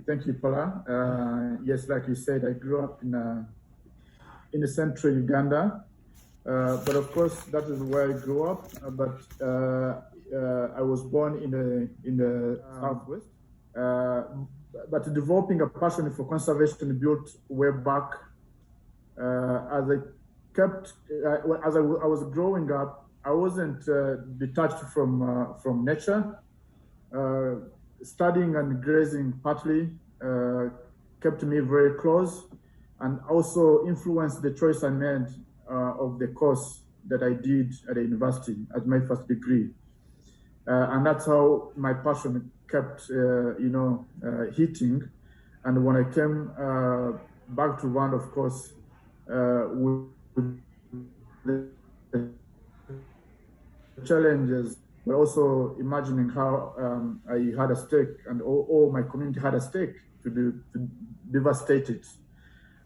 Thank you, Paula. Yes, like you said, I grew up in the central Uganda, but of course that is where I grew up. I was born in the southwest. But developing a passion for conservation built way back as I kept as I was growing up. I wasn't detached from nature. Studying and grazing partly kept me very close, and also influenced the choice I made of the course that I did at the university as my first degree. And that's how my passion kept, hitting. And when I came back to Rwanda, of course, with the challenges, but also imagining how I had a stake and all my community had a stake to devastate it.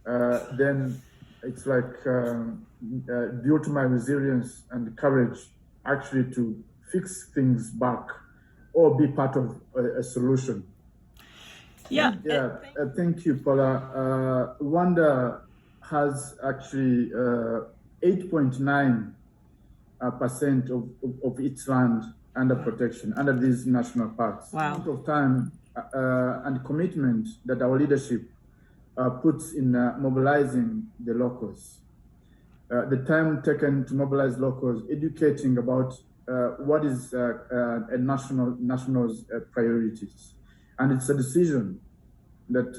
Then it's like due to my resilience and courage actually to fix things back or be part of a solution. Thank you, Paula. Rwanda has actually 8.9% of its land under protection, under these national parks. Wow. The amount of time and commitment that our leadership puts in mobilizing the locals. The time taken to mobilize locals, educating about what is a national's priorities. And it's a decision that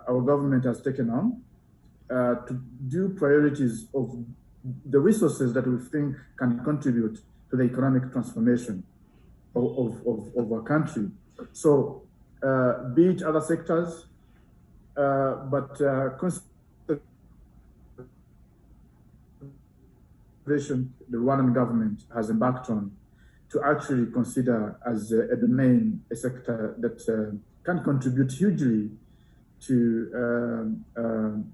our government has taken on to do priorities of the resources that we think can contribute to the economic transformation of our country. So be it other sectors, but conservation the Rwandan government has embarked on to actually consider as a domain, a sector that can contribute hugely to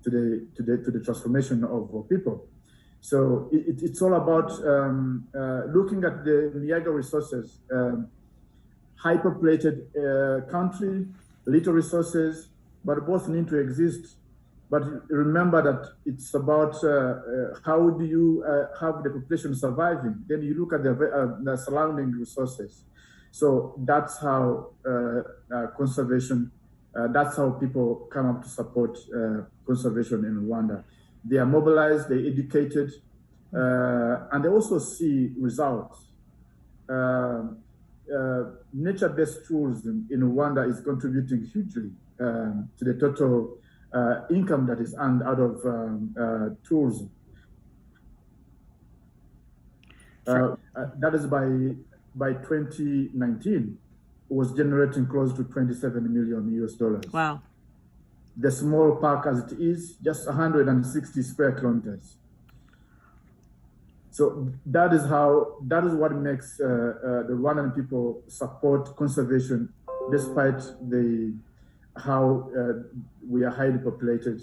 the transformation of our people. So it's all about looking at the Miyaga resources, hyperpopulated country, little resources, but both need to exist. But remember that it's about how do you have the population surviving? Then you look at the surrounding resources. So that's how conservation, that's how people come up to support conservation in Rwanda. They are mobilized, they're educated, and they also see results. Nature-based tourism in Rwanda is contributing hugely to the total income that is earned out of tourism. That is by 2019, was generating close to $27 million US. Wow. The small park as it is, just 160 square kilometers. So that is what makes the Rwandan people support conservation despite how we are highly populated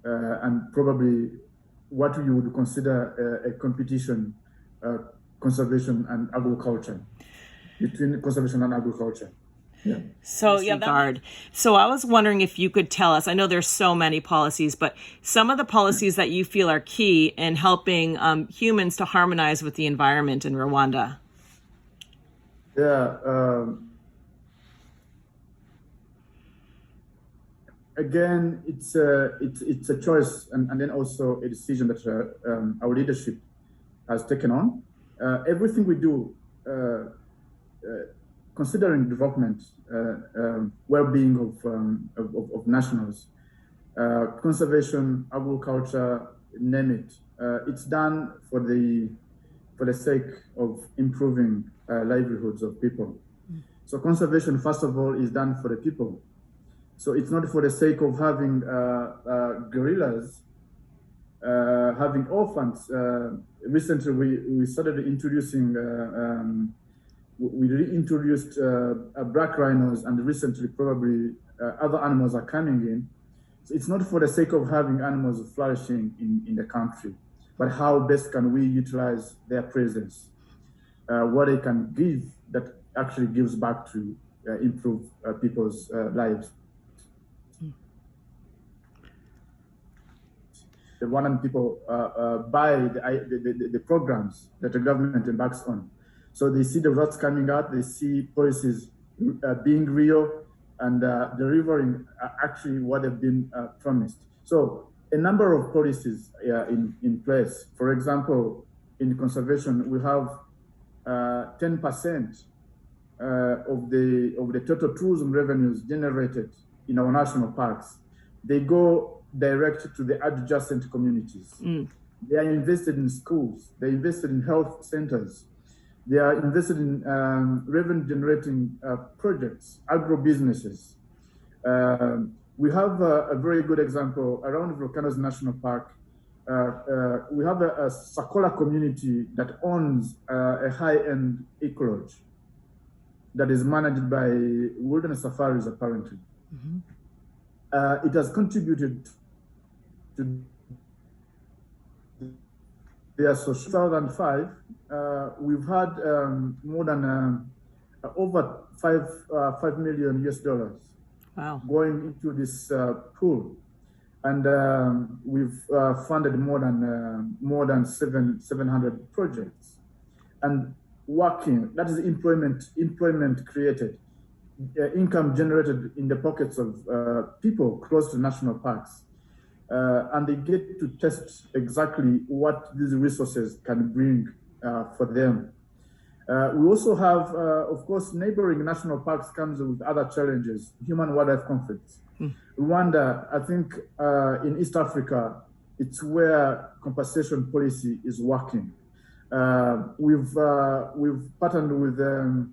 and probably what you would consider a competition, conservation and agriculture, between conservation and agriculture. Yeah. So So I was wondering if you could tell us, I know there's so many policies, but some of the policies that you feel are key in helping humans to harmonize with the environment in Rwanda. Yeah. Again, it's a choice and then also a decision that our leadership has taken on. Everything we do, considering development, well-being of nationals, conservation, agriculture, name it, it's done for the sake of improving livelihoods of people. So conservation, first of all, is done for the people. So it's not for the sake of having guerrillas, having orphans. Recently, we started introducing, we reintroduced black rhinos, and recently probably other animals are coming in. So it's not for the sake of having animals flourishing in the country, but how best can we utilize their presence, what they can give that actually gives back to improve people's lives. The one people buy the programs that the government embarks on. So they see the results coming out, they see policies being real and delivering actually what have been promised. So a number of policies in place. For example, in conservation, we have 10% of the total tourism revenues generated in our national parks. They go direct to the adjacent communities. They are invested in schools. They're invested in health centers. They are invested in revenue-generating projects, agro-businesses. We have a very good example around Volcanoes National Park. We have a Sakola community that owns a high-end eco-lodge that is managed by Wilderness Safaris, apparently. It has contributed to their social. 2005, we've had more than over $5 million US wow. going into this pool, and we've funded more than 700 projects, and working. That is employment created, income generated in the pockets of people close to national parks. And they get to test exactly what these resources can bring for them. We also have, of course, neighboring national parks comes with other challenges, human-wildlife conflicts. Rwanda, I think in East Africa, it's where compensation policy is working. We've partnered with a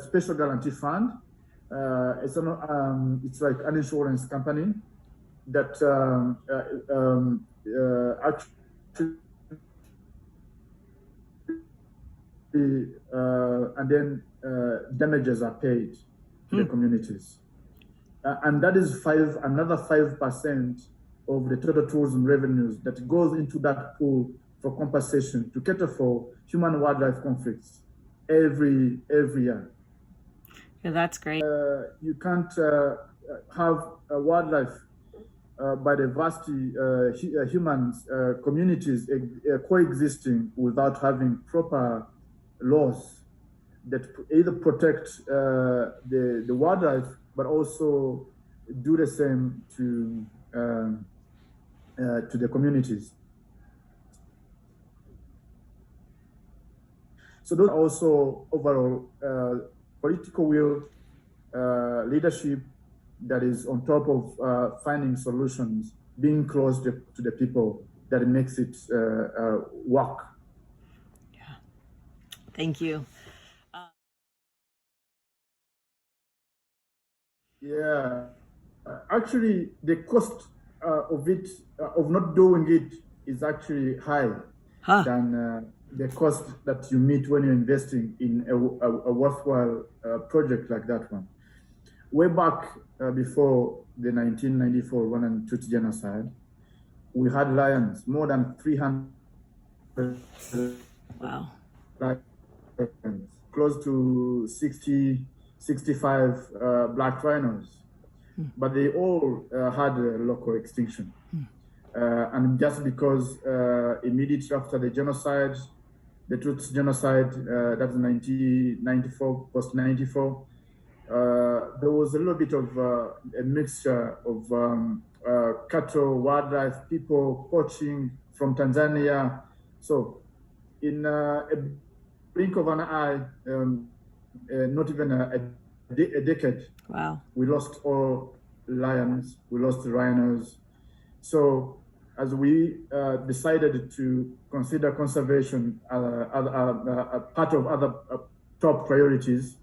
special guarantee fund. It's like an insurance company that actually and then damages are paid to the communities, and that is another 5% of the total tourism revenues that goes into that pool for compensation to cater for human-wildlife conflicts every year. Yeah, that's great. You can't have wildlife biodiversity, humans, communities coexisting without having proper laws that either protect the wildlife, but also do the same to the communities. So those are also overall political will, leadership that is on top of finding solutions, being close to the people, that makes it work. Yeah. Thank you. Yeah, actually, the cost of not doing it is actually high than the cost that you meet when you're investing in a worthwhile project like that one. Way back before the 1994 Rwandan Tutsi genocide, we had lions, more than 300 wow. lions, close to 60, 65 black rhinos, but they all had a local extinction. And just because immediately after the genocide, the Tutsi genocide, that's 1994, post-94, there was a little bit of a mixture of cattle, wildlife, people poaching from Tanzania. So in a blink of an eye, not even a decade, wow, we lost all lions, we lost rhinos. So as we decided to consider conservation a part of other top priorities,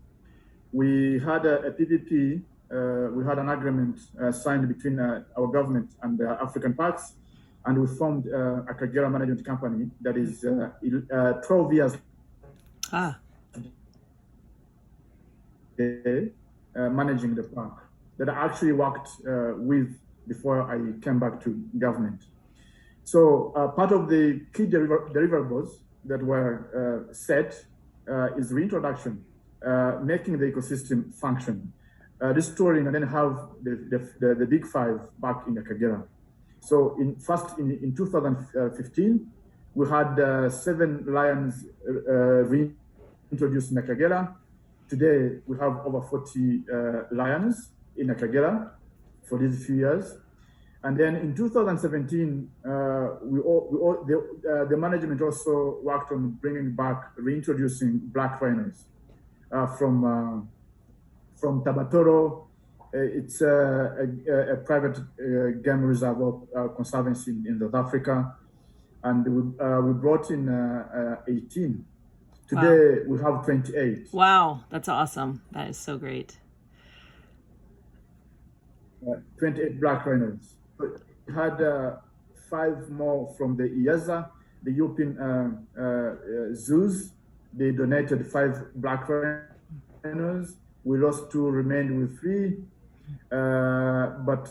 we had a PPP, we had an agreement signed between our government and African Parks, and we formed a Kagera management company that is 12 years managing the park, that I actually worked with before I came back to government. So part of the key deliverables that were set is reintroduction making the ecosystem function, restoring, and then have the big five back in Akagera. So in 2015, we had 7 lions reintroduced in Akagera. Today, we have over 40 lions in Akagera for these few years. And then in 2017, the management also worked on bringing back, reintroducing black rhinos from Tabatoro. It's a private game reserve conservancy in South Africa. And we brought in 18. Today, we have 28. Wow, that's awesome. That is so great. 28 black rhinos. We had 5 more from the IAZA, the European zoos. They donated 5 black rhinos. We lost 2, remained with 3. But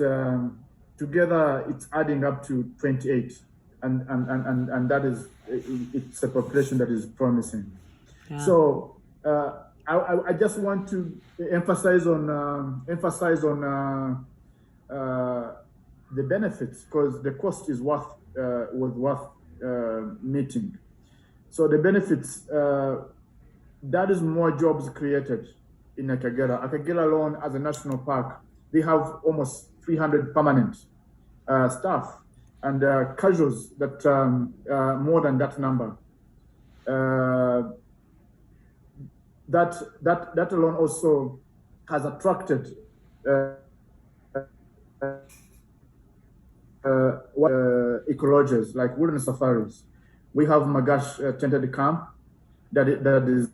together, it's adding up to 28. And that is, it's a population that is promising. Yeah. So I just want to emphasize on the benefits, because the cost is was worth meeting. So the benefits, that is more jobs created in Akagera. Akagera alone, as a national park, they have almost 300 permanent staff, and casuals that more than that number. That alone also has attracted ecologists like wilderness safaris. We have Magash tented camp that is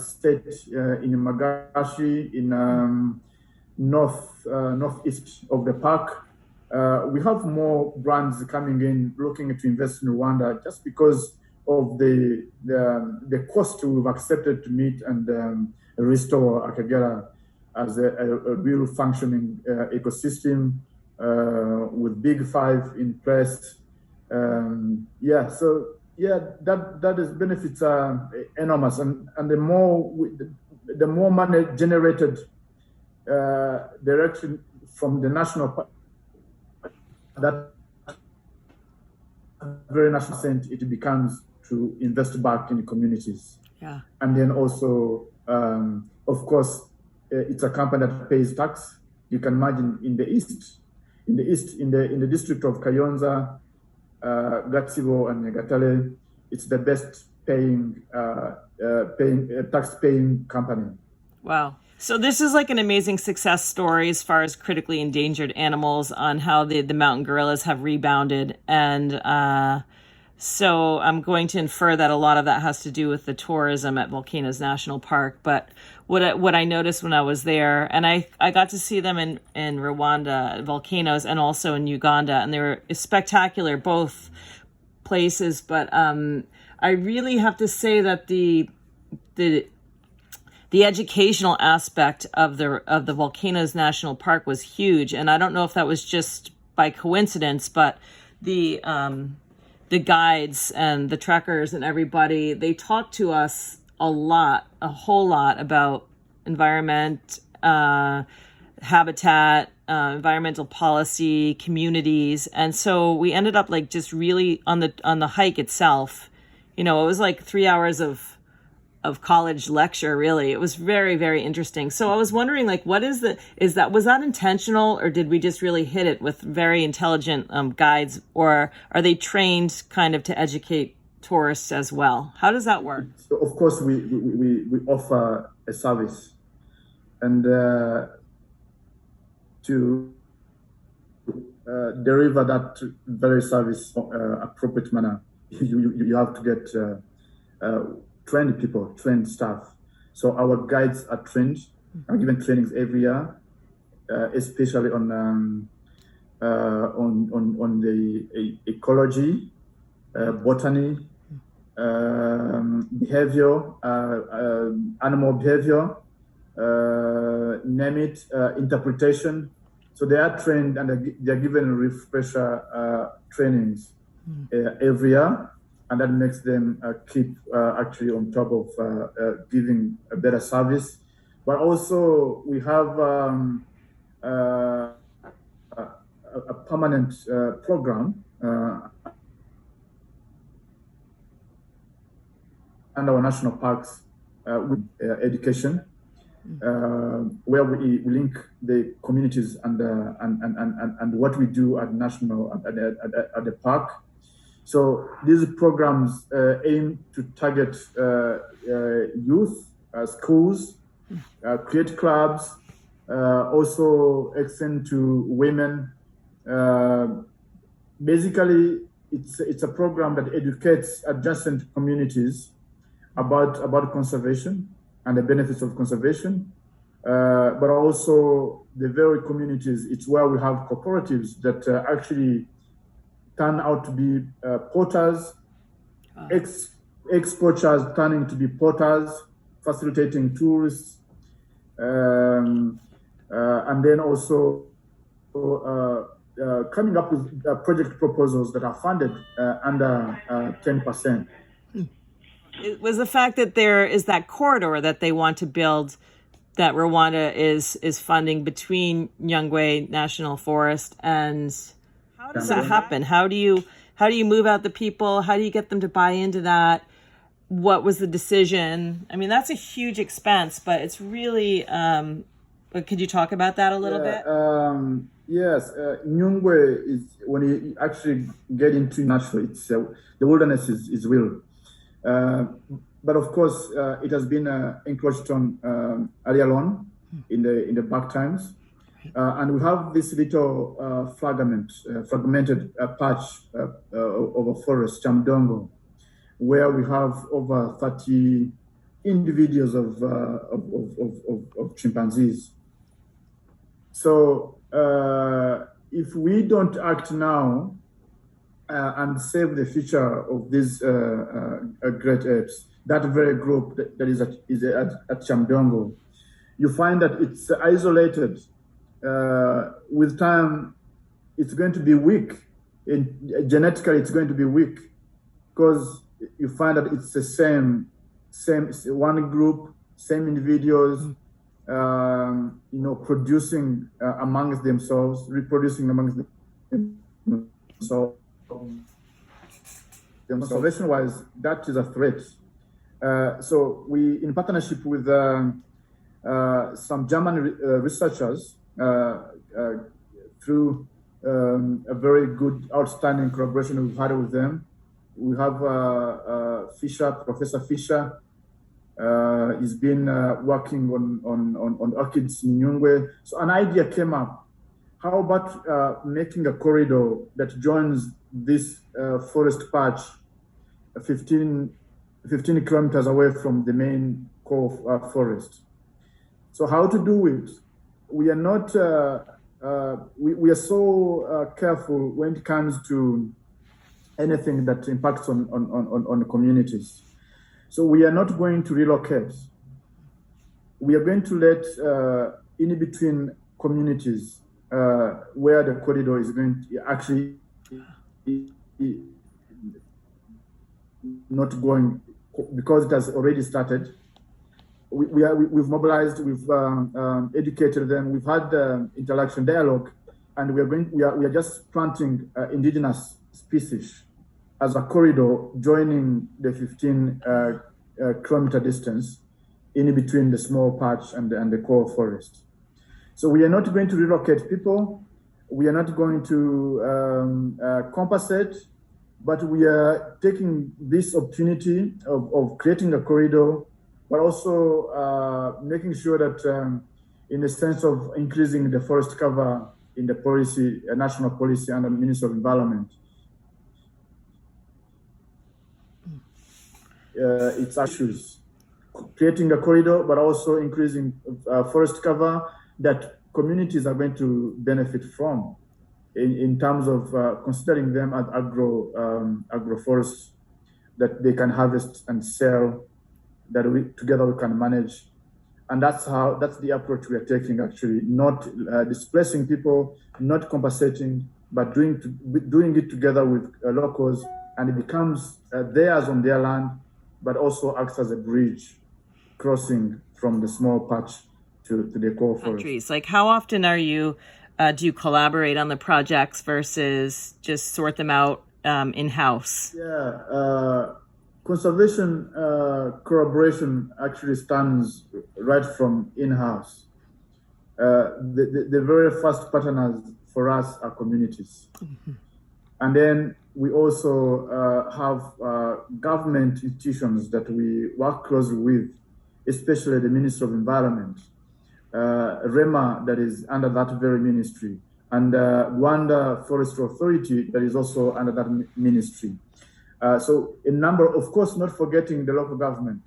stayed in Magashi in northeast of the park. We have more brands coming in looking to invest in Rwanda just because of the cost we've accepted to meet and restore Akagera as a real functioning ecosystem with big five in place. That is benefits are enormous, and the more money generated directly from the national park, that very national cent, it becomes to invest back in the communities. Yeah. And then also, of course, it's a company that pays tax. You can imagine in the district of Kayonza, Gatsibo, and Nyagatale, it's the best paying tax-paying company. Wow. So this is like an amazing success story as far as critically endangered animals, on how the mountain gorillas have rebounded. And so I'm going to infer that a lot of that has to do with the tourism at Volcanoes National Park. But what I noticed when I was there, and I got to see them in Rwanda, Volcanoes, and also in Uganda, and they were spectacular, both places. But I really have to say that the educational aspect of the Volcanoes National Park was huge. And I don't know if that was just by coincidence, but the guides and the trekkers and everybody, they talked to us a whole lot about environment, habitat, environmental policy, communities. And so we ended up like just really on the hike itself, it was like 3 hours of college lecture, really. It was very, very interesting. So I was wondering, like, was that intentional, or did we just really hit it with very intelligent guides, or are they trained kind of to educate tourists as well? How does that work? So of course, we offer a service, and to deliver that very service appropriate manner, you have to get trained people, trained staff. So our guides are trained, are given trainings every year, especially on the ecology, botany, behavior, animal behavior, name it, interpretation. So they are trained, and they are given refresher trainings every year. and that makes them keep actually on top of giving a better service. But also we have a permanent program and our national parks with education, where we link the communities and what we do at national at the park. So these programs aim to target youth, schools, create clubs, also extend to women. Basically, it's a program that educates adjacent communities about conservation and the benefits of conservation, but also the very communities. It's where we have cooperatives that actually turn out to be porters, ex-poachers turning to be porters, facilitating tourists, and then also coming up with project proposals that are funded under 10%. It was the fact that there is that corridor that they want to build, that Rwanda is funding between Nyungwe National Forest, and how does that happen? How do you move out the people? How do you get them to buy into that? What was the decision? I mean, that's a huge expense, but it's really. But could you talk about that a little bit? Yes, Nyungwe is, when you actually get into natural, it's the wilderness is real. But of course, it has been encroached on earlier on in the back times, and we have this little fragmented patch of a forest, Chamdongo, where we have over 30 individuals of chimpanzees. So if we don't act now and save the future of these great apes, that very group that is at Chamdongo, you find that it's isolated. With time, it's going to be weak. Genetically, it's going to be weak, because you find that it's the same one group, same individuals, producing amongst themselves, reproducing amongst themselves. Conservation-wise, that is a threat. So we, in partnership with some German researchers, through a very good, outstanding collaboration we've had with them, we have Professor Fisher. He's been working on orchids in Nyungwe. So an idea came up. How about making a corridor that joins this forest patch 15 kilometers away from the main core forest? So how to do it? We are not, we are so careful when it comes to anything that impacts on communities. So we are not going to relocate. We are going to let in between communities where the corridor is going to actually not going, because it has already started. We've mobilized, we've educated them, we've had interaction dialogue, and we are just planting indigenous species as a corridor joining the 15 kilometer distance in between the small patch and the core forest. So we are not going to relocate people. We are not going to compensate, but we are taking this opportunity of creating a corridor, but also making sure that in the sense of increasing the forest cover in the policy, national policy under the Ministry of Environment, it's issues, creating a corridor, but also increasing forest cover that communities are going to benefit from in terms of considering them as agroforests that they can harvest and sell, that together we can manage. And that's the approach we are taking, actually, not displacing people, not compensating, but doing it together with locals and it becomes theirs on their land, but also acts as a bridge crossing from the small patch to the core forest. Trees. Like, how often do you collaborate on the projects versus just sort them out in-house? Yeah, conservation collaboration actually stands right from in-house. The very first partners for us are communities. Mm-hmm. And then we also have government institutions that we work closely with, especially the Ministry of Environment, REMA, that is under that very ministry, and Rwanda Forestry Authority, that is also under that ministry. So a number, of course, not forgetting the local government.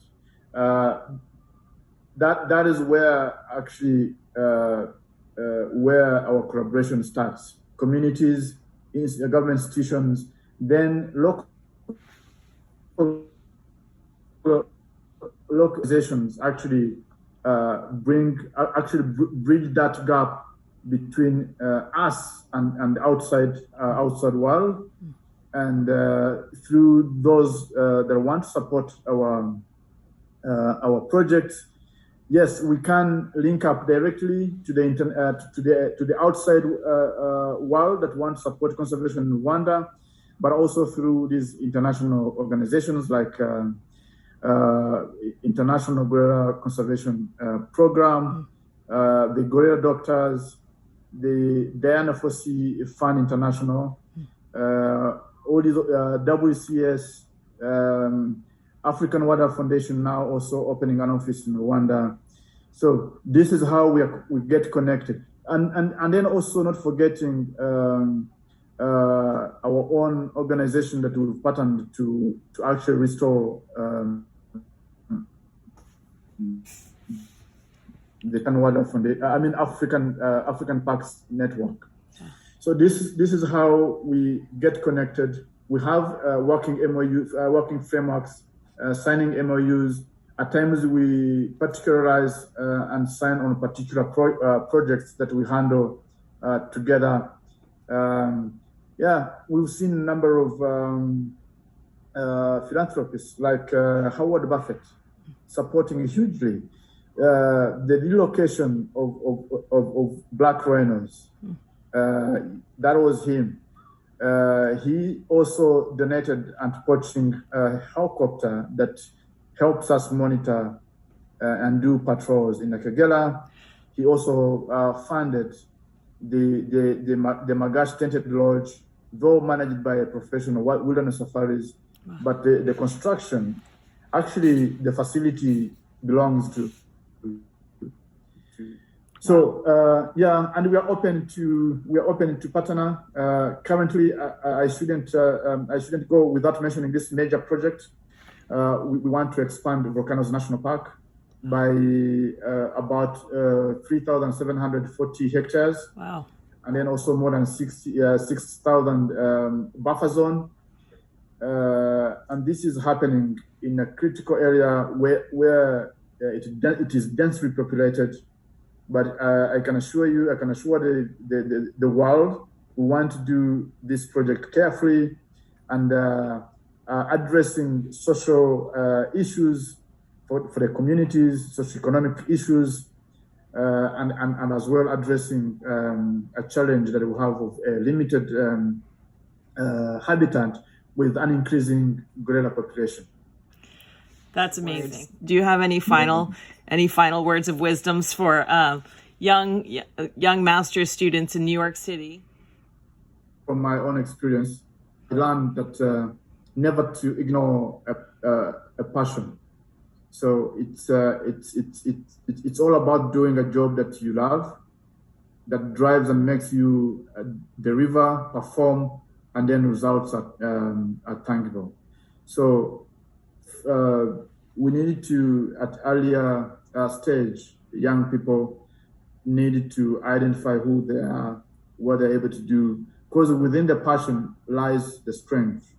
That is where actually where our collaboration starts. Communities, government institutions, then local organizations actually bridge that gap between us and outside world, and through those that want to support our projects. Yes, we can link up directly to the outside world that want to support conservation in Rwanda, but also through these international organizations like International Gorilla Conservation Program, the Gorilla Doctors, the Diana Fossey Fund International, all these WCS, African Water Foundation now also opening an office in Rwanda. So this is how we get connected, and then also not forgetting our own organization that we've partnered to actually restore the Water Foundation. African Parks Network. So this is how we get connected. We have working MOUs, working frameworks, signing MOUs. At times we particularize and sign on particular projects that we handle together. We've seen a number of philanthropists like Howard Buffett supporting hugely the relocation of black rhinos. That was him. He also donated and purchasing a helicopter that helps us monitor and do patrols in Nakagela. He also funded the Magash Tented Lodge, though managed by a professional wilderness safaris. Wow. But the construction, actually, the facility belongs to. So and we are open to partner. Currently, I shouldn't go without mentioning this major project. We want to expand Volcanoes National Park by about 3,740 hectares. Wow! And then also more than 6,000 buffer zone. And this is happening in a critical area where it is densely populated. But I can assure the world, we want to do this project carefully and addressing social issues for the communities, socioeconomic issues, and as well addressing a challenge that we have of a limited habitat with an increasing gorilla population. That's amazing. Do you have any final words of wisdoms for young master's students in New York City? From my own experience, I learned that never to ignore a passion. So it's all about doing a job that you love, that drives and makes you deliver, perform, and then results are tangible. So we need to, at earlier stage, young people need to identify who they are, what they're able to do, because within the passion lies the strength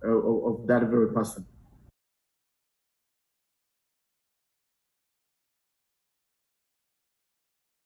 of that very person.